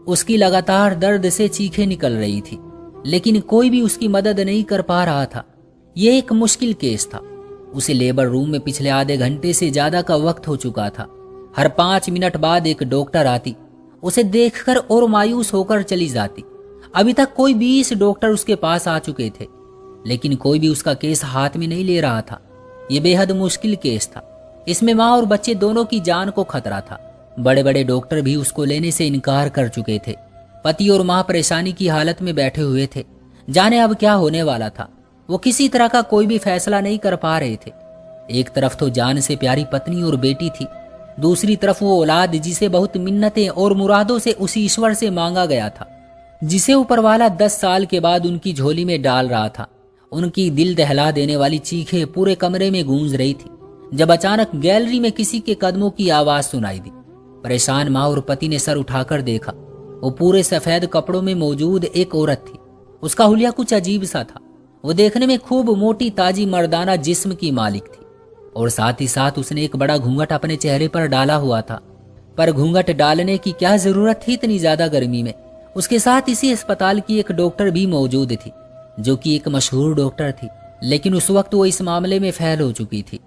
उसकी लगातार दर्द से चीखें निकल रही थी, लेकिन कोई भी उसकी मदद नहीं कर पा रहा था। यह एक मुश्किल केस था। उसे लेबर रूम में पिछले आधे घंटे से ज्यादा का वक्त हो चुका था। हर 5 मिनट बाद एक डॉक्टर आती, उसे देखकर और मायूस होकर चली जाती। अभी तक कोई 20 डॉक्टर उसके पास आ चुके थे, लेकिन कोई भी उसका केस हाथ में नहीं ले रहा था। यह बेहद मुश्किल केस था। इसमें माँ और बच्चे दोनों की जान को खतरा था। बड़े बड़े डॉक्टर भी उसको लेने से इनकार कर चुके थे। पति और माँ परेशानी की हालत में बैठे हुए थे, जाने अब क्या होने वाला था। वो किसी तरह का कोई भी फैसला नहीं कर पा रहे थे। एक तरफ तो जान से प्यारी पत्नी और बेटी थी, दूसरी तरफ वो औलाद जिसे बहुत मिन्नतें और मुरादों से उसी ईश्वर से मांगा गया था, जिसे ऊपर वाला 10 साल के बाद उनकी झोली में डाल रहा था। उनकी दिल दहला देने वाली चीखें पूरे कमरे में गूंज रही थी, जब अचानक गैलरी में किसी के कदमों की आवाज सुनाई दी। परेशान माँ और पति ने सर उठाकर देखा। वो पूरे सफेद कपड़ों में मौजूद एक औरत थी। उसका हुलिया कुछ अजीब सा था। वो देखने में खूब मोटी ताजी मर्दाना जिस्म की मालिक थी, और साथ ही साथ उसने एक बड़ा घूंघट अपने चेहरे पर डाला हुआ था। पर घूंघट डालने की क्या जरूरत थी इतनी ज्यादा गर्मी में। उसके साथ इसी अस्पताल की एक डॉक्टर भी मौजूद थी, जो कि एक मशहूर डॉक्टर थी, लेकिन उस वक्त वो इस मामले में फेल हो चुकी थी।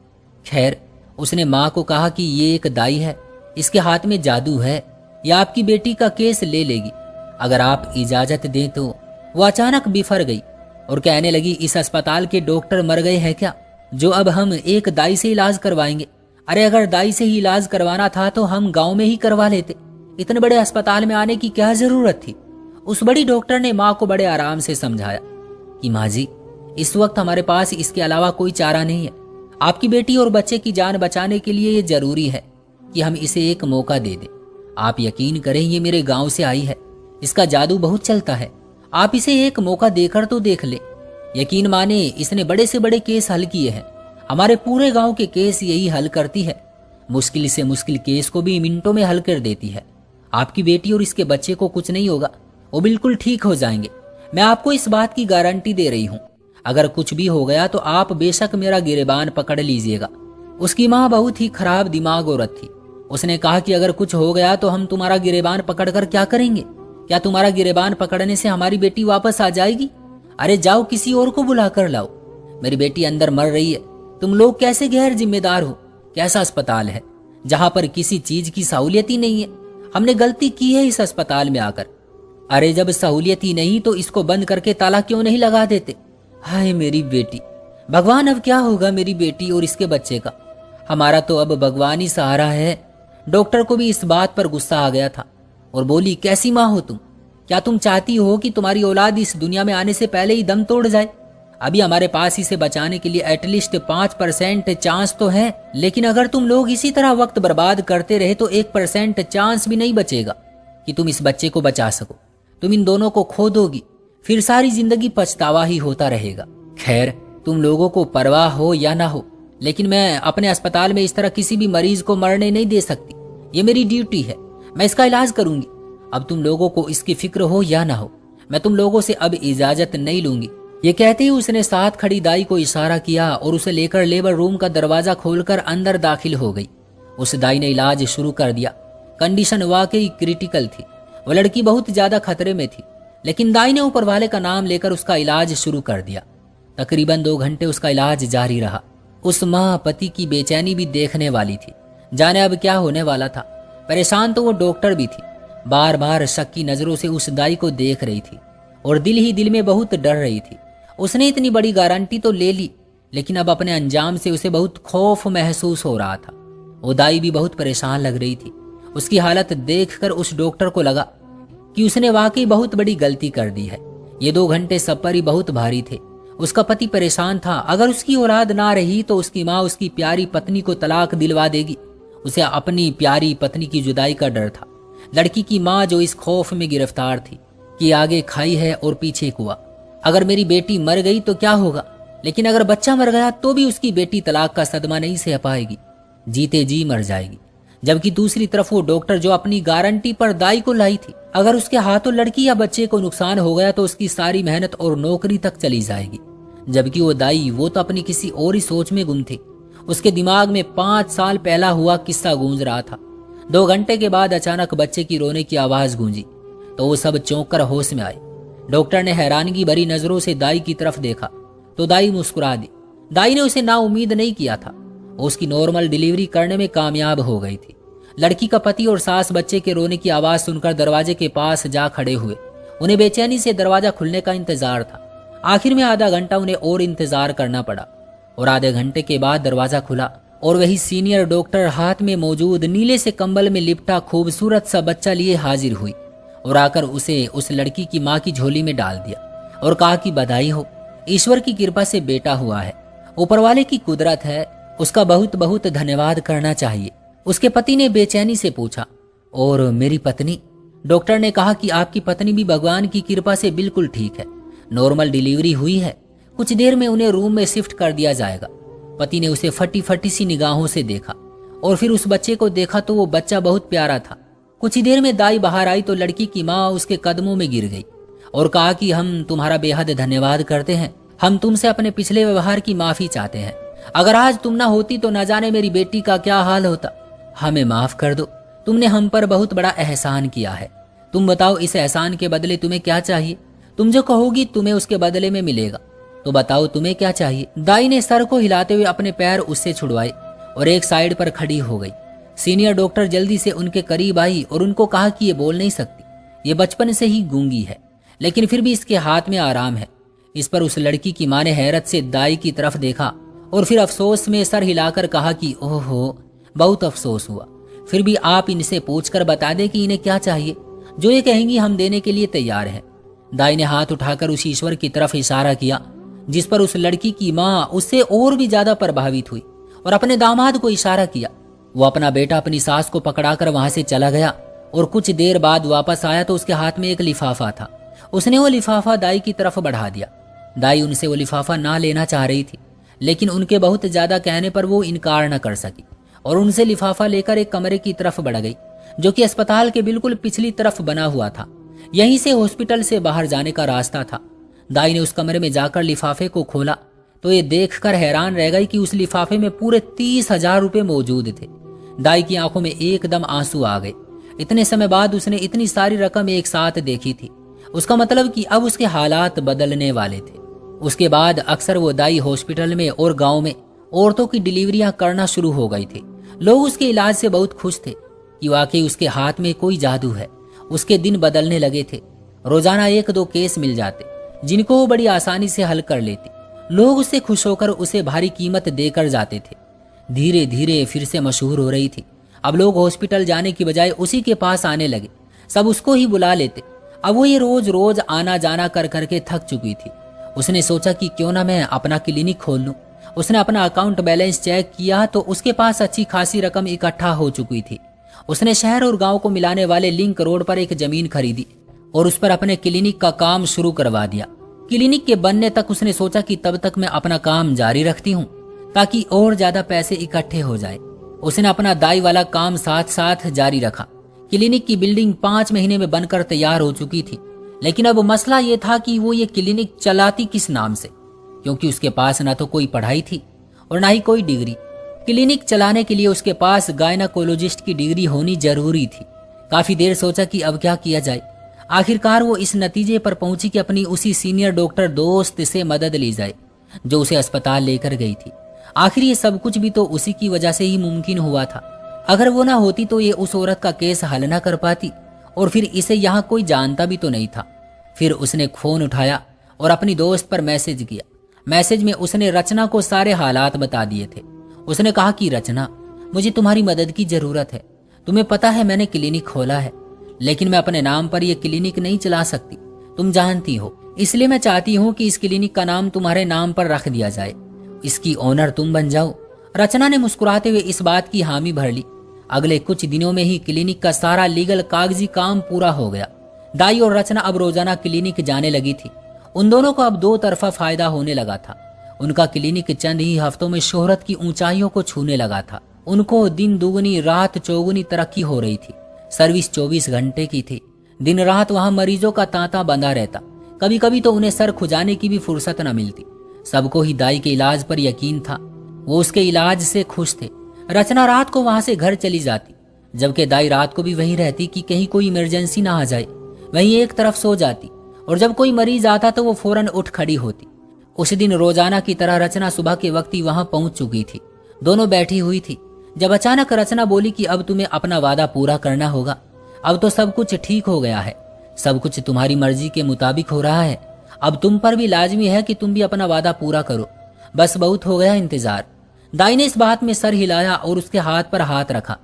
खैर, उसने माँ को कहा कि ये एक दाई है, इसके हाथ में जादू है, या आपकी बेटी का केस ले लेगी, अगर आप इजाजत दें तो। वो अचानक बिफर गई और कहने लगी, इस अस्पताल के डॉक्टर मर गए हैं क्या, जो अब हम एक दाई से इलाज करवाएंगे? अरे अगर दाई से ही इलाज करवाना था तो हम गांव में ही करवा लेते, इतने बड़े अस्पताल में आने की क्या जरूरत थी? उस बड़ी डॉक्टर ने माँ को बड़े आराम से समझाया कि माँ जी, इस वक्त हमारे पास इसके अलावा कोई चारा नहीं है। आपकी बेटी और बच्चे की जान बचाने के लिए ये जरूरी है कि हम इसे एक मौका दे दें। आप यकीन करें, ये मेरे गांव से आई है, इसका जादू बहुत चलता है, आप इसे एक मौका देकर तो देख ले। यकीन माने, इसने बड़े से बड़े केस हल किए हैं, हमारे पूरे गांव के केस यही हल करती है। मुश्किल से मुश्किल केस को भी मिनटों में हल कर देती है। आपकी बेटी और इसके बच्चे को कुछ नहीं होगा, वो बिल्कुल ठीक हो जाएंगे। मैं आपको इस बात की गारंटी दे रही हूँ। अगर कुछ भी हो गया तो आप बेशक मेरा गिरेबान पकड़ लीजिएगा। उसकी माँ बहुत ही खराब दिमाग औरत थी। उसने कहा कि अगर कुछ हो गया तो हम तुम्हारा गिरेबान पकड़कर क्या करेंगे? क्या तुम्हारा गिरेबान पकड़ने से हमारी बेटी वापस आ जाएगी? अरे जाओ, किसी और को बुला कर लाओ। मेरी बेटी अंदर मर रही है। तुम लोग कैसे गैर जिम्मेदार हो? कैसा अस्पताल है जहां पर किसी चीज की सहूलियत ही नहीं है? हमने गलती की है इस अस्पताल में आकर। अरे जब सहूलियत ही नहीं तो इसको बंद करके ताला क्यों नहीं लगा देते? हाय मेरी बेटी, भगवान अब क्या होगा मेरी बेटी और इसके बच्चे का? हमारा तो अब भगवान ही सहारा है। डॉक्टर को भी इस बात पर गुस्सा आ गया था और बोली, कैसी माँ हो तुम? क्या तुम चाहती हो कि तुम्हारी औलाद इस दुनिया में आने से पहले ही दम तोड़ जाए? अभी हमारे पास इसे बचाने के लिए एटलीस्ट 5% चांस तो है, लेकिन अगर तुम लोग इसी तरह वक्त बर्बाद करते रहे तो 1% चांस भी नहीं बचेगा कि तुम इस बच्चे को बचा सको। तुम इन दोनों को खो दोगी, फिर सारी जिंदगी पछतावा ही होता रहेगा। खैर, तुम लोगों को परवाह हो या ना हो, लेकिन मैं अपने अस्पताल में इस तरह किसी भी मरीज को मरने नहीं दे सकती। ये मेरी ड्यूटी है, मैं इसका इलाज करूंगी। अब तुम लोगों को इसकी फिक्र हो या ना हो, मैं तुम लोगों से अब इजाजत नहीं लूंगी। ये कहते ही उसने साथ खड़ी दाई को इशारा किया और उसे लेकर लेबर रूम का दरवाजा खोलकर अंदर दाखिल हो गई। उस दाई ने इलाज शुरू कर दिया। कंडीशन वाकई क्रिटिकल थी। वो लड़की बहुत ज्यादा खतरे में थी, लेकिन दाई ने ऊपर वाले का नाम लेकर उसका इलाज शुरू कर दिया। तकरीबन 2 घंटे उसका इलाज जारी रहा। उस माँ पति की बेचैनी भी देखने वाली थी, जाने अब क्या होने वाला था। परेशान तो वो डॉक्टर भी थी, बार बार शक की नजरों से उस दाई को देख रही थी और दिल ही दिल में बहुत डर रही थी। उसने इतनी बड़ी गारंटी तो ले ली, लेकिन अब अपने अंजाम से उसे बहुत खौफ महसूस हो रहा था। वो दाई भी बहुत परेशान लग रही थी। उसकी हालत देखकर उस डॉक्टर को लगा कि उसने वाकई बहुत बड़ी गलती कर दी है। ये 2 घंटे सब पर ही बहुत भारी थे। उसका पति परेशान था, अगर उसकी औलाद ना रही तो उसकी माँ उसकी प्यारी पत्नी को तलाक दिलवा देगी। उसे अपनी प्यारी पत्नी की जुदाई का डर था। लड़की की माँ जो इस खौफ में गिरफ्तार थी कि आगे खाई है और पीछे कुआं। अगर मेरी बेटी मर गई तो क्या होगा, लेकिन अगर बच्चा मर गया तो भी उसकी बेटी तलाक का सदमा नहीं सह पाएगी, जीते जी मर जाएगी। जबकि दूसरी तरफ वो डॉक्टर जो अपनी गारंटी पर दाई को लाई थी, अगर उसके हाथों लड़की या बच्चे को नुकसान हो गया तो उसकी सारी मेहनत और नौकरी तक चली जाएगी। जबकि वो दाई, वो तो अपनी किसी और ही सोच में गुम थी। उसके दिमाग में 5 साल पहला हुआ किस्सा गूंज रहा था। 2 घंटे के बाद अचानक बच्चे की रोने की आवाज गूंजी। तो वो सब चौंक कर होश में आए। डॉक्टर ने हैरानगी भरी नजरों से दाई की तरफ देखा तो दाई मुस्कुरा दी। दाई ने उसे ना उम्मीद नहीं किया था। उसकी नॉर्मल डिलीवरी करने में कामयाब हो गई थी। लड़की का पति और सास बच्चे के रोने की आवाज सुनकर दरवाजे के पास जा खड़े हुए। उन्हें बेचैनी से दरवाजा खुलने का इंतजार था। आखिर में आधा घंटा उन्हें और इंतजार करना पड़ा और आधे घंटे के बाद दरवाजा खुला और वही सीनियर डॉक्टर हाथ में मौजूद नीले से कंबल में लिपटा खूबसूरत सा बच्चा लिए हाजिर हुई और आकर उसे उस लड़की की माँ की झोली में डाल दिया और कहा कि बधाई हो, ईश्वर की कृपा से बेटा हुआ है, ऊपर वाले की कुदरत है, उसका बहुत बहुत धन्यवाद करना चाहिए। उसके पति ने बेचैनी से पूछा, और मेरी पत्नी? डॉक्टर ने कहा कि आपकी पत्नी भी भगवान की कृपा से बिल्कुल ठीक है, नॉर्मल डिलीवरी हुई है, कुछ देर में उन्हें रूम में शिफ्ट कर दिया जाएगा। पति ने उसे फटी फटी सी निगाहों से देखा और फिर उस बच्चे को देखा तो वो बच्चा बहुत प्यारा था। कुछ ही देर में दाई बाहर आई तो लड़की की माँ उसके कदमों में गिर गई और कहा कि हम तुम्हारा बेहद धन्यवाद करते हैं, हम तुमसे अपने पिछले व्यवहार की माफी चाहते हैं। अगर आज तुम ना होती तो न जाने मेरी बेटी का क्या हाल होता। हमें माफ कर दो, तुमने हम पर बहुत बड़ा एहसान किया है। तुम बताओ इस एहसान के बदले तुम्हें क्या चाहिए? तुम जो कहोगी तुम्हें उसके बदले में मिलेगा, तो बताओ तुम्हें क्या चाहिए? दाई ने सर को हिलाते हुए अपने पैर उससे छुड़वाए और एक साइड पर खड़ी हो गई। सीनियर डॉक्टर जल्दी से उनके करीब आई और उनको कहा कि ये बोल नहीं सकती, ये बचपन से ही गूंगी है, लेकिन फिर भी इसके हाथ में आराम है। इस पर उस लड़की की माँ ने हैरत से दाई की तरफ देखा और फिर अफसोस में सर हिलाकर कहा कि ओहो, बहुत अफसोस हुआ। फिर भी आप इनसे पूछकर बता दें कि इन्हें क्या चाहिए, जो ये कहेंगी हम देने के लिए तैयार हैं। दाई ने हाथ उठाकर उस ईश्वर की तरफ इशारा किया, जिस पर उस लड़की की माँ उससे और भी ज्यादा प्रभावित हुई और अपने दामाद को इशारा किया। वो अपना बेटा अपनी सास को पकड़ाकर वहां से चला गया और कुछ देर बाद वापस आया तो उसके हाथ में एक लिफाफा था। उसने वो लिफाफा दाई की तरफ बढ़ा दिया। दाई उनसे वो लिफाफा ना लेना चाह रही थी, लेकिन उनके बहुत ज्यादा कहने पर वो इनकार न कर सकी और उनसे लिफाफा लेकर एक कमरे की तरफ बढ़ गई, जो कि अस्पताल के बिल्कुल पिछली तरफ बना हुआ था। यहीं से हॉस्पिटल से बाहर जाने का रास्ता था। दाई ने उस कमरे में जाकर लिफाफे को खोला तो ये देखकर हैरान रह गई कि उस लिफाफे में पूरे 30,000 रुपए मौजूद थे। दाई की आंखों में एकदम आंसू आ गए। इतने समय बाद उसने इतनी सारी रकम एक साथ देखी थी। उसका मतलब कि अब उसके हालात बदलने वाले थे। उसके बाद अक्सर वो दाई हॉस्पिटल में और गांव में औरतों की डिलीवरियां करना शुरू हो गई थी। लोग उसके इलाज से बहुत खुश थे कि वाकई उसके हाथ में कोई जादू है। उसके दिन बदलने लगे थे। रोजाना 1-2 केस मिल जाते जिनको वो बड़ी आसानी से हल कर लेती। लोग उससे खुश होकर उसे भारी कीमत देकर जाते थे। धीरे धीरे फिर से मशहूर हो रही थी। अब लोग हॉस्पिटल जाने की बजाय उसी के पास आने लगे। सब उसको ही बुला लेते। अब वो ये रोज रोज आना जाना कर करके थक चुकी थी। उसने सोचा कि क्यों ना मैं अपना क्लिनिक खोल लूं। उसने अपना अकाउंट बैलेंस चेक किया तो उसके पास अच्छी खासी रकम इकट्ठा हो चुकी थी। उसने शहर और गांव को मिलाने वाले लिंक रोड पर एक जमीन खरीदी और उस पर अपने क्लिनिक का काम शुरू करवा दिया। क्लिनिक के बनने तक उसने सोचा कि तब तक मैं अपना काम जारी रखती हूँ ताकि और ज्यादा पैसे इकट्ठे हो जाए। उसने अपना दाई वाला काम साथ साथ जारी रखा। क्लिनिक की बिल्डिंग 5 महीने में बनकर तैयार हो चुकी थी, लेकिन अब मसला ये था कि वो ये क्लिनिक चलाती किस नाम से, क्योंकि उसके पास ना तो कोई पढ़ाई थी और ना ही कोई डिग्री। क्लिनिक चलाने के लिए उसके पास गायनाकोलॉजिस्ट की डिग्री होनी जरूरी थी। काफी देर सोचा कि अब क्या किया जाए। आखिरकार वो इस नतीजे पर पहुंची कि अपनी उसी सीनियर डॉक्टर दोस्त से मदद ली जाए जो उसे अस्पताल लेकर गई थी। आखिर ये सब कुछ भी तो उसी की वजह से ही मुमकिन हुआ था। अगर वो ना होती तो ये उस औरत का केस हल ना कर पाती और फिर इसे यहाँ कोई जानता भी तो नहीं था। फिर उसने फोन उठाया और अपनी दोस्त पर मैसेज किया। मैसेज में उसने रचना को सारे हालात बता दिए थे। उसने कहा कि रचना, मुझे तुम्हारी मदद की जरूरत है। तुम्हें पता है मैंने क्लिनिक खोला है, लेकिन मैं अपने नाम पर यह क्लिनिक नहीं चला सकती, तुम जानती हो। इसलिए मैं चाहती हूँ कि इस क्लिनिक का नाम तुम्हारे नाम पर रख दिया जाए, इसकी ओनर तुम बन जाओ। रचना ने मुस्कुराते हुए इस बात की हामी भर ली। अगले कुछ दिनों में ही क्लिनिक का सारा लीगल कागजी काम पूरा हो गया। दाई और रचना अब रोजाना क्लिनिक जाने लगी थी। उन दोनों को अब 2 तरफा फायदा होने लगा था। उनका क्लिनिक चंद ही हफ्तों में शोहरत की ऊंचाइयों को छूने लगा था। उनको दिन दुगनी रात चौगुनी तरक्की हो रही थी। सर्विस 24 घंटे की थी। दिन रात वहां मरीजों का तांता बंधा रहता। कभी कभी तो उन्हें सर खुजाने की भी फुर्सत न मिलती। सबको ही दाई के इलाज पर यकीन था। वो उसके इलाज से खुश थे। रचना रात को वहां से घर चली जाती, जबकि दाई रात को भी वहीं रहती कि कहीं कोई इमरजेंसी ना आ जाए। वहीं एक तरफ सो जाती और जब कोई मरीज आता तो वो फौरन उठ खड़ी होती। उस दिन रोजाना की तरह रचना सुबह के वक्त ही वहां पहुंच चुकी थी। दोनों बैठी हुई थी जब अचानक रचना बोली कि अब तुम्हें अपना वादा पूरा करना होगा। अब तो सब कुछ ठीक हो गया है, सब कुछ तुम्हारी मर्जी के मुताबिक हो रहा है। अब तुम पर भी लाजमी है कि तुम भी अपना वादा पूरा करो। बस बहुत हो गया इंतजार। दाई ने इस बात में सर हिलाया और उसके हाथ पर हाथ रखा।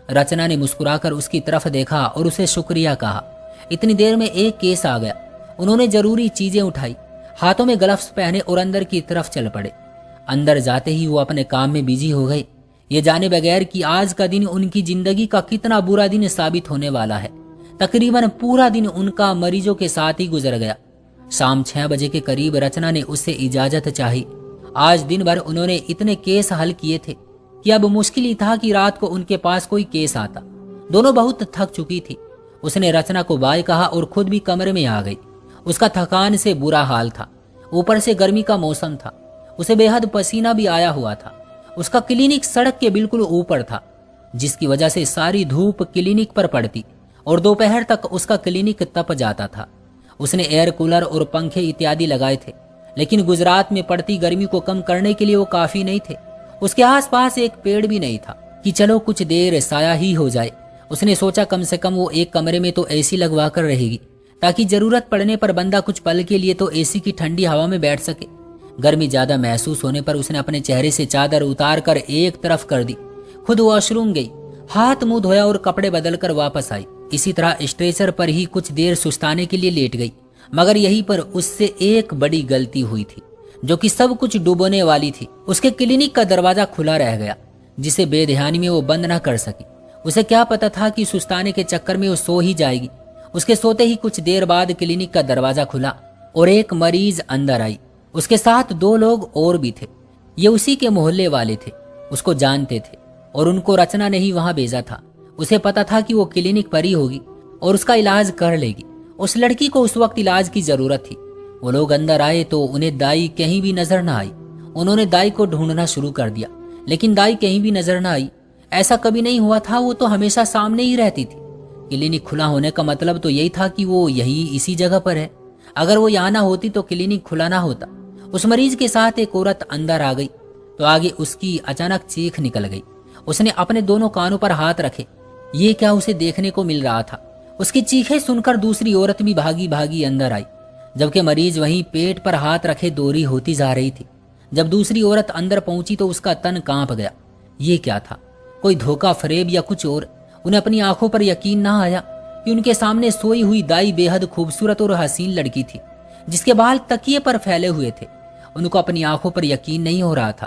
रचना ने मुस्कुराकर उसकी तरफ देखा और उसे शुक्रिया कहा। इतनी देर में एक केस आ गया। उन्होंने जरूरी चीजें उठाई, हाथों में ग्लव्स पहने और अंदर की तरफ चल पड़े। अंदर जाते ही वो अपने काम में बिजी हो गए, ये जाने बगैर कि आज का दिन उनकी जिंदगी का कितना बुरा दिन साबित होने वाला है। तकरीबन पूरा दिन उनका मरीजों के साथ ही गुजर गया। शाम 6 बजे के करीब रचना ने उससे इजाजत चाही। आज दिन भर उन्होंने इतने केस हल किए थे कि अब मुश्किल ही था कि रात को उनके पास कोई केस आता। दोनों बहुत थक चुकी थी। उसने रचना को बाय कहा और खुद भी कमरे में आ गई। उसका थकान से बुरा हाल था, ऊपर से गर्मी का मौसम था, उसे बेहद पसीना भी आया हुआ था। उसका क्लिनिक सड़क के बिल्कुल ऊपर था, जिसकी वजह से सारी धूप क्लिनिक पर पड़ती और दोपहर तक उसका क्लिनिक तप जाता था। उसने एयर कूलर और पंखे इत्यादि लगाए थे, लेकिन गुजरात में पड़ती गर्मी को कम करने के लिए वो काफी नहीं थे। उसके आसपास एक पेड़ भी नहीं था कि चलो कुछ देर साया ही हो जाए। उसने सोचा कम से कम वो एक कमरे में तो एसी लगवा कर रहेगी, ताकि जरूरत पड़ने पर बंदा कुछ पल के लिए तो एसी की ठंडी हवा में बैठ सके। गर्मी ज्यादा महसूस होने पर उसने अपने चेहरे से चादर उतार कर एक तरफ कर दी। खुद वॉशरूम गई, हाथ मुंह धोया और कपड़े बदल कर वापस आई। इसी तरह स्ट्रेचर पर ही कुछ देर सुस्ताने के लिए लेट गई, मगर यहीं पर उससे एक बड़ी गलती हुई थी जो कि सब कुछ डुबोने वाली थी। उसके क्लिनिक का दरवाजा खुला रह गया, जिसे बेध्यानी में वो बंद न कर सकी। उसे क्या पता था कि सुस्ताने के चक्कर में वो सो ही जाएगी। उसके सोते ही कुछ देर बाद क्लिनिक का दरवाजा खुला और एक मरीज अंदर आई। उसके साथ 2 लोग और भी थे। ये उसी के मोहल्ले वाले थे, उसको जानते थे और उनको रचना ने ही वहां भेजा था। उसे पता था कि वो क्लिनिक पर ही होगी और उसका इलाज कर लेगी। उस लड़की को उस वक्त इलाज की जरूरत थी। वो लोग अंदर आए तो उन्हें दाई कहीं भी नजर न आई। उन्होंने दाई को ढूंढना शुरू कर दिया, लेकिन दाई कहीं भी नजर न आई। ऐसा कभी नहीं हुआ था, वो तो हमेशा सामने ही रहती थी। क्लिनिक खुला होने का मतलब तो यही था कि वो यही इसी जगह पर है। अगर वो यहाँ ना होती तो क्लिनिक खुला ना होता। उस मरीज के साथ एक औरत अंदर आ गई तो आगे उसकी अचानक चीख निकल गई। उसने अपने दोनों कानों पर हाथ रखे। ये क्या उसे देखने को मिल रहा था? उसकी चीखें सुनकर दूसरी औरत भी भागी भागी अंदर आई, जबकि मरीज वहीं पेट पर हाथ रखे दोरी होती जा रही थी। जब दूसरी औरत अंदर पहुंची तो उसका तन कांप गया। ये क्या था? कोई धोखा फरेब या कुछ और? उन्हें अपनी आंखों पर यकीन ना आया कि उनके सामने सोई हुई दाई बेहद खूबसूरत और हसीन लड़की थी, जिसके बाल तकिए पर फैले हुए थे। उनको अपनी आंखों पर यकीन नहीं हो रहा था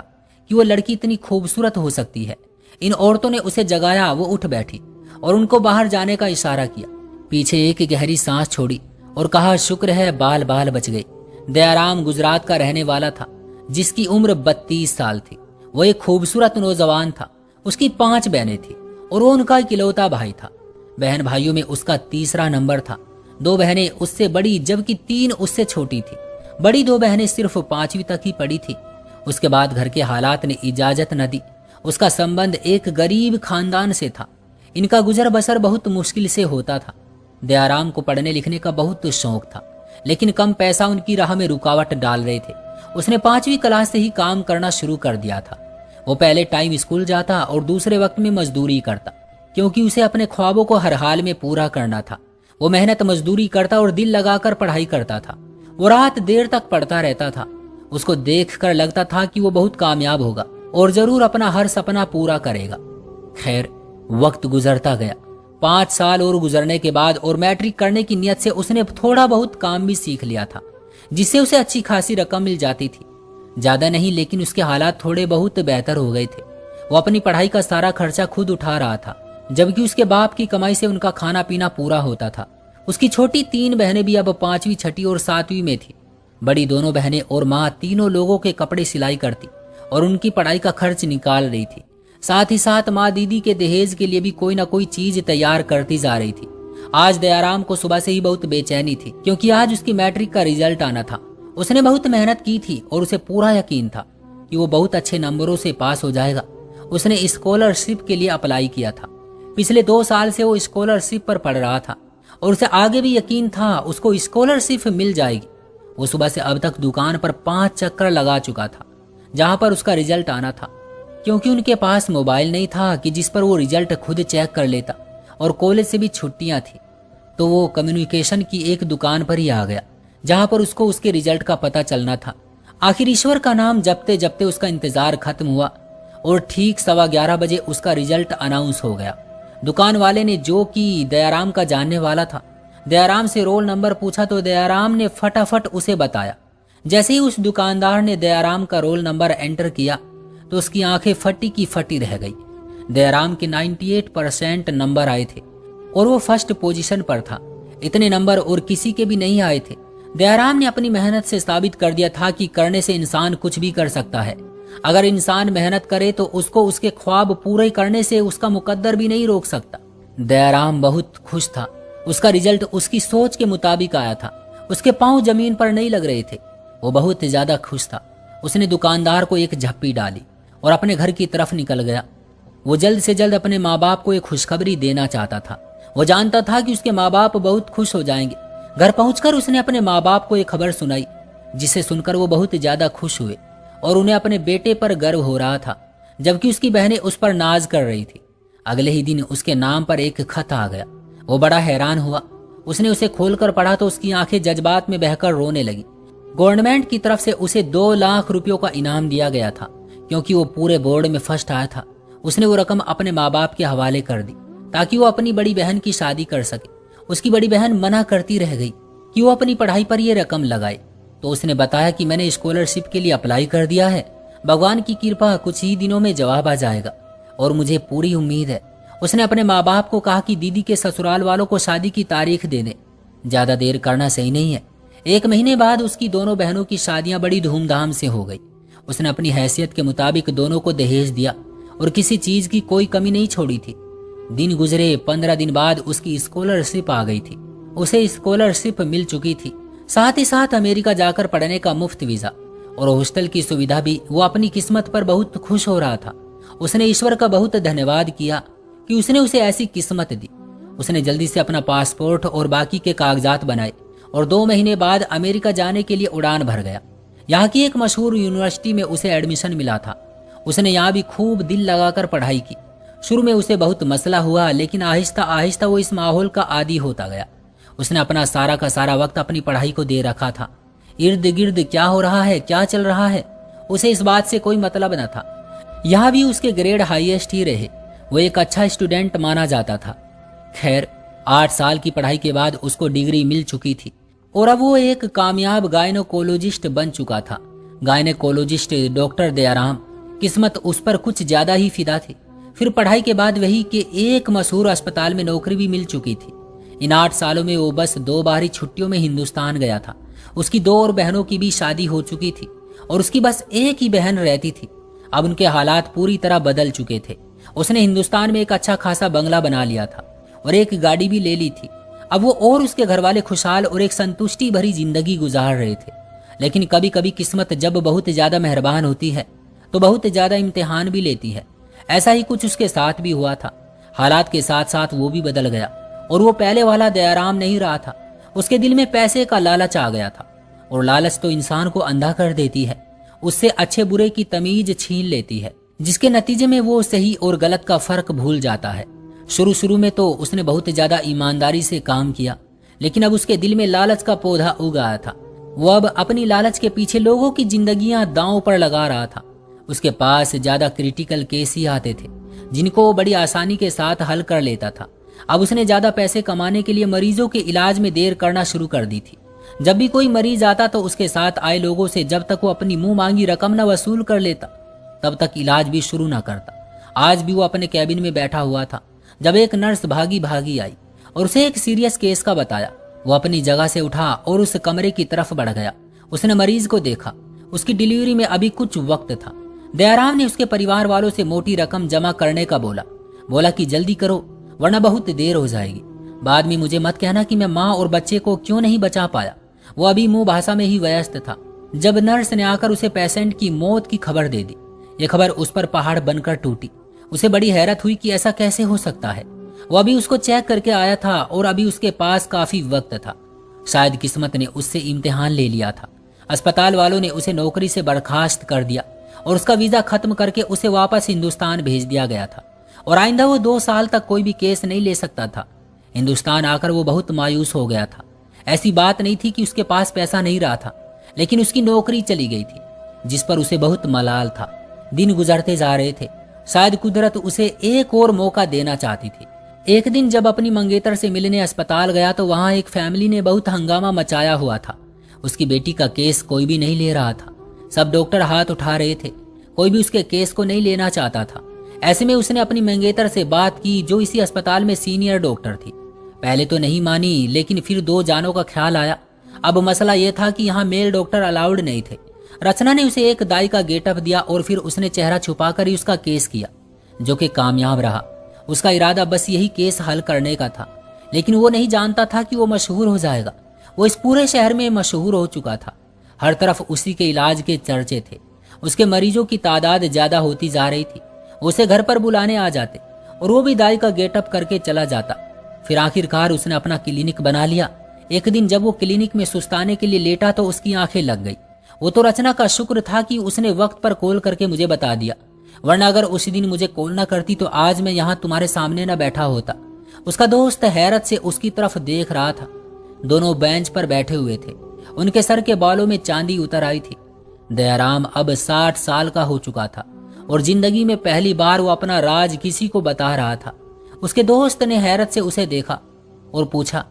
कि वो लड़की इतनी खूबसूरत हो सकती है। इन औरतों ने उसे जगाया। वो उठ बैठी और उनको बाहर जाने का इशारा किया। पीछे एक गहरी सांस छोड़ी और कहा, शुक्र है बाल बाल बच गए। दयाराम गुजरात का रहने वाला था, जिसकी उम्र 32 साल थी। वो एक खूबसूरत नौजवान था। उसकी 5 बहनें थी और वो उनका इकलौता भाई था। बहन भाइयों में उसका तीसरा नंबर था। 2 बहनें उससे बड़ी जबकि 3 उससे छोटी थी। बड़ी 2 बहनें सिर्फ 5वीं तक ही पढ़ी थी। उसके बाद घर के हालात ने इजाजत न दी। उसका संबंध एक गरीब खानदान से था। इनका गुजर बसर बहुत मुश्किल से होता था। दयाराम को पढ़ने लिखने का बहुत शौक था, लेकिन कम पैसा उनकी राह में रुकावट डाल रहे थे। उसने 5वीं क्लास से ही काम करना शुरू कर दिया था। वो पहले टाइम स्कूल जाता और दूसरे वक्त में मजदूरी करता, क्योंकि उसे अपने ख्वाबों को हर हाल में पूरा करना था। वो मेहनत मजदूरी करता और दिल लगाकर पढ़ाई करता था। वो रात देर तक पढ़ता रहता था। उसको देखकर लगता था कि वो बहुत कामयाब होगा और जरूर अपना हर सपना पूरा करेगा। खैर, वक्त गुजरता गया। 5 साल और गुजरने के बाद और मैट्रिक करने की नियत से उसने थोड़ा बहुत काम भी सीख लिया था, जिससे उसे अच्छी खासी रकम मिल जाती थी। ज्यादा नहीं, लेकिन उसके हालात थोड़े बहुत बेहतर हो गए थे। वो अपनी पढ़ाई का सारा खर्चा खुद उठा रहा था, जबकि उसके बाप की कमाई से उनका खाना पीना पूरा होता था। उसकी छोटी 3 बहनें भी अब 5वीं, 6ठी और 7वीं में थी। बड़ी दोनों बहनें और माँ तीनों लोगों के कपड़े सिलाई करती और उनकी पढ़ाई का खर्च निकाल रही थी। साथ ही साथ माँ दीदी के दहेज के लिए भी कोई ना कोई चीज तैयार करती जा रही थी। आज दयाराम को सुबह से ही बहुत बेचैनी थी, क्योंकि आज उसकी मैट्रिक का रिजल्ट आना था। उसने बहुत मेहनत की थी और उसे पूरा यकीन था कि वो बहुत अच्छे नंबरों से पास हो जाएगा। उसने स्कॉलरशिप के लिए अप्लाई किया था। पिछले 2 साल से वो स्कॉलरशिप पर पढ़ रहा था और उसे आगे भी यकीन था उसको स्कॉलरशिप मिल जाएगी। वो सुबह से अब तक दुकान पर 5 चक्कर लगा चुका था जहां पर उसका रिजल्ट आना था, क्योंकि उनके पास मोबाइल नहीं था कि जिस पर वो रिजल्ट खुद चेक कर लेता, और कॉलेज से भी छुट्टियां थी। तो वो कम्युनिकेशन की एक दुकान पर ही आ गया जहां पर उसको उसके रिजल्ट का पता चलना था। आखिर ईश्वर का नाम जपते जपते उसका इंतजार खत्म हुआ और ठीक 11:15 बजे उसका रिजल्ट अनाउंस हो गया। दुकान वाले ने, जो कि दयाराम का जानने वाला था, दयाराम से रोल नंबर पूछा तो दयाराम ने फटाफट उसे बताया। जैसे ही उस दुकानदार ने दयाराम का रोल नंबर एंटर किया तो उसकी आंखें फटी की फटी रह गई। दयाराम के 98% नंबर आए थे और वो फर्स्ट पोजीशन पर था। इतने नंबर और किसी के भी नहीं आए थे। दयाराम ने अपनी मेहनत से साबित कर दिया था कि करने से इंसान कुछ भी कर सकता है। अगर इंसान मेहनत करे तो उसको उसके ख्वाब पूरे करने से उसका मुकद्दर भी नहीं रोक सकता। दयाराम बहुत खुश था। उसका रिजल्ट उसकी सोच के मुताबिक आया था। उसके पांव जमीन पर नहीं लग रहे थे। वो बहुत ज्यादा खुश था। उसने दुकानदार को एक झप्पी डाली और अपने घर की तरफ निकल गया। वो जल्द से जल्द अपने माँ बाप को एक खुशखबरी देना चाहता था। वो जानता था कि उसके माँ बाप बहुत खुश हो जाएंगे। घर पहुंचकर उसने अपने माँ बाप को एक खबर सुनाई, जिसे सुनकर वो बहुत ज्यादा खुश हुए और उन्हें अपने बेटे पर गर्व हो रहा था, जबकि उसकी बहनें उस पर नाज कर रही थी। अगले ही दिन उसके नाम पर एक खत आ गया। वो बड़ा हैरान हुआ। उसने उसे खोलकर पढ़ा तो उसकी आंखें जज्बात में बहकर रोने लगी। गवर्नमेंट की तरफ से उसे 2 लाख रुपयों का इनाम दिया गया था, क्योंकि वो पूरे बोर्ड में फर्स्ट आया था। उसने वो रकम अपने माँ बाप के हवाले कर दी ताकि वो अपनी बड़ी बहन की शादी कर सके। उसकी बड़ी बहन मना करती रह गई कि वो अपनी पढ़ाई पर ये रकम लगाए, तो उसने बताया कि मैंने स्कॉलरशिप के लिए अप्लाई कर दिया है। भगवान की कृपा, कुछ ही दिनों में जवाब आ जाएगा और मुझे पूरी उम्मीद है। उसने अपने माँ बाप को कहा कि दीदी के ससुराल वालों को शादी की तारीख दे दें। ज्यादा देर करना सही नहीं है। 1 महीने बाद उसकी दोनों बहनों की शादियां बड़ी धूमधाम से हो गई। उसने अपनी हैसियत के मुताबिक दोनों को दहेज दिया और किसी चीज की कोई कमी नहीं छोड़ी थी। दिन गुजरे, 15 दिन बाद उसकी स्कॉलरशिप आ गई थी। उसे स्कॉलरशिप मिल चुकी थी, साथ ही साथ अमेरिका जाकर पढ़ने का मुफ्त वीजा और हॉस्टल की सुविधा भी। वो अपनी किस्मत पर बहुत खुश हो रहा था। उसने ईश्वर का बहुत धन्यवाद किया कि उसने उसे ऐसी किस्मत दी। उसने जल्दी से अपना पासपोर्ट और बाकी के कागजात बनाए और 2 महीने बाद अमेरिका जाने के लिए उड़ान भर गया। यहाँ की एक मशहूर यूनिवर्सिटी में उसे एडमिशन मिला था। उसने यहाँ भी खूब दिल लगाकर पढ़ाई की। शुरू में उसे बहुत मसला हुआ, लेकिन आहिस्ता आहिस्ता वो इस माहौल का आदी होता गया। उसने अपना सारा का सारा वक्त अपनी पढ़ाई को दे रखा था। इर्द गिर्द क्या हो रहा है, क्या चल रहा है, उसे इस बात से कोई मतलब न था। यहाँ भी उसके ग्रेड हाईएस्ट ही रहे। वो एक अच्छा स्टूडेंट माना जाता था। खैर, 8 साल की पढ़ाई के बाद उसको डिग्री मिल चुकी थी और अब वो एक कामयाब गायनोकोलॉजिस्ट बन चुका था। Gynaecologist doctor Dayaram. किस्मत उस पर कुछ ज्यादा ही फिदा थी। फिर पढ़ाई के बाद वही के एक मशहूर अस्पताल में नौकरी भी मिल चुकी थी। इन 8 सालों में वो बस 2 बार ही छुट्टियों में हिंदुस्तान गया था। उसकी 2 और बहनों की भी शादी हो चुकी थी और उसकी बस एक ही बहन रहती थी। अब उनके हालात पूरी तरह बदल चुके थे। उसने हिंदुस्तान में एक अच्छा खासा बंगला बना लिया था और एक गाड़ी भी ले ली थी। अब वो और उसके घर वाले खुशहाल और एक संतुष्टि भरी जिंदगी गुजार रहे थे। लेकिन कभी कभी किस्मत जब बहुत ज्यादा मेहरबान होती है तो बहुत ज्यादा इम्तिहान भी लेती है। ऐसा ही कुछ उसके साथ भी हुआ था। हालात के साथ साथ वो भी बदल गया और वो पहले वाला दयाराम नहीं रहा था। उसके दिल में पैसे का लालच आ गया था और लालच तो इंसान को अंधा कर देती है। उससे अच्छे बुरे की तमीज छीन लेती है, जिसके नतीजे में वो सही और गलत का फर्क भूल जाता है। शुरू में तो उसने बहुत ज्यादा ईमानदारी से काम किया, लेकिन अब उसके दिल में लालच का पौधा उग आया था। वो अब अपनी लालच के पीछे लोगों की जिंदगियां दांव पर लगा रहा था। उसके पास ज्यादा क्रिटिकल केस ही आते थे, जिनको वो बड़ी आसानी के साथ हल कर लेता था। अब उसने ज्यादा पैसे कमाने के लिए मरीजों के इलाज में देर करना शुरू कर दी थी। जब भी कोई मरीज आता तो उसके साथ आए लोगों से जब तक वो अपनी मुंह मांगी रकम न वसूल कर लेता तब तक इलाज भी शुरू न करता। आज भी वो अपने कैबिन में बैठा हुआ था जब एक नर्स भागी भागी आई और उसे एक सीरियस केस का बताया। वो अपनी जगह से उठा और उस कमरे की तरफ बढ़ गया। उसने मरीज को देखा। उसकी डिलीवरी में अभी कुछ वक्त था। दयाराम ने उसके परिवार वालों से मोटी रकम जमा करने का बोला कि जल्दी करो वरना बहुत देर हो जाएगी। बाद में मुझे मत कहना कि मैं माँ और बच्चे को क्यों नहीं बचा पाया। वो अभी मुंह भाषा में ही व्यस्त था जब नर्स ने आकर उसे पेशेंट की मौत की खबर दे दी। ये खबर उस पर पहाड़ बनकर टूटी। उसे बड़ी हैरत हुई कि ऐसा कैसे हो सकता है। वो अभी उसको चेक करके आया था और अभी उसके पास काफी वक्त था। शायद किस्मत ने उससे इम्तिहान ले लिया था। अस्पताल वालों ने उसे नौकरी से बर्खास्त कर दिया और उसका वीजा खत्म करके उसे वापस हिंदुस्तान भेज दिया गया था और आइंदा वो 2 साल तक कोई भी केस नहीं ले सकता था। हिंदुस्तान आकर वो बहुत मायूस हो गया था। ऐसी बात नहीं थी कि उसके पास पैसा नहीं रहा था, लेकिन उसकी नौकरी चली गई थी जिस पर उसे बहुत मलाल था। दिन गुजरते जा रहे थे। शायद कुदरत उसे एक और मौका देना चाहती थी। एक दिन जब अपनी मंगेतर से मिलने अस्पताल गया तो वहां एक फैमिली ने बहुत हंगामा मचाया हुआ था। उसकी बेटी का केस कोई भी नहीं ले रहा था। सब डॉक्टर हाथ उठा रहे थे, कोई भी उसके केस को नहीं लेना चाहता था। ऐसे में उसने अपनी मंगेतर से बात की जो इसी अस्पताल में सीनियर डॉक्टर थी। पहले तो नहीं मानी, लेकिन फिर 2 जानों का ख्याल आया। अब मसला यह था कि यहाँ मेल डॉक्टर अलाउड नहीं थे। रचना ने उसे एक दाई का गेटअप दिया और फिर उसने चेहरा छुपाकर ही उसका केस किया, जो कि कामयाब रहा। उसका इरादा बस यही केस हल करने का था, लेकिन वो नहीं जानता था कि वो मशहूर हो जाएगा। वो इस पूरे शहर में मशहूर हो चुका था। हर तरफ उसी के इलाज के चर्चे थे। उसके मरीजों की तादाद ज्यादा होती जा रही थी। उसे घर पर बुलाने आ जाते और वो भी दाई का गेटअप करके चला जाता। फिर आखिरकार उसने अपना क्लिनिक बना लिया। एक दिन जब वो क्लिनिक में सुस्ताने के लिए लेटा तो उसकी आंखें लग गई। वो तो रचना का शुक्र था कि उसने वक्त पर कॉल करके मुझे बता दिया, वरना अगर उसी दिन मुझे कॉल ना करती तो आज मैं यहाँ तुम्हारे सामने न बैठा होता। उसका दोस्त हैरत से उसकी तरफ देख रहा था। दोनों बेंच पर बैठे हुए थे। उनके सर के बालों में चांदी उतर आई थी। दयाराम अब 60 साल का हो चुका था और जिंदगी में पहली बार वो अपना राज किसी को बता रहा था। उसके दोस्त ने हैरत से उसे देखा और पूछा,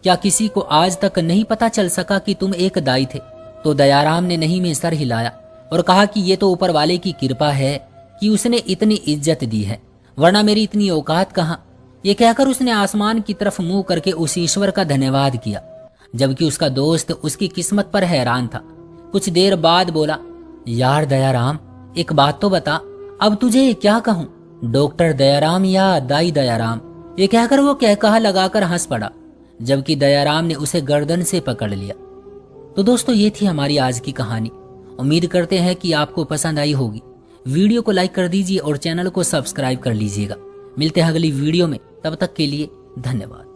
क्या किसी को आज तक नहीं पता चल सका कि तुम एक दाई थे? तो दयाराम ने नहीं में सर हिलाया और कहा कि ये तो ऊपर वाले की कृपा है कि उसने इतनी इज्जत दी है, वरना मेरी इतनी औकात कहाँ। ये कहकर उसने आसमान की तरफ मुंह करके उस ईश्वर का धन्यवाद किया, जबकि उसका दोस्त उसकी किस्मत पर हैरान था। कुछ देर बाद बोला, यार दयाराम, एक बात तो बता, अब तुझे क्या कहूँ, डॉक्टर दयाराम या दाई दयाराम? ये कहकर वो कहकहा लगाकर हंस पड़ा, जबकि दयाराम ने उसे गर्दन से पकड़ लिया। तो दोस्तों, ये थी हमारी आज की कहानी। उम्मीद करते हैं कि आपको पसंद आई होगी। वीडियो को लाइक कर दीजिए और चैनल को सब्सक्राइब कर लीजिएगा। मिलते हैं अगली वीडियो में, तब तक के लिए धन्यवाद।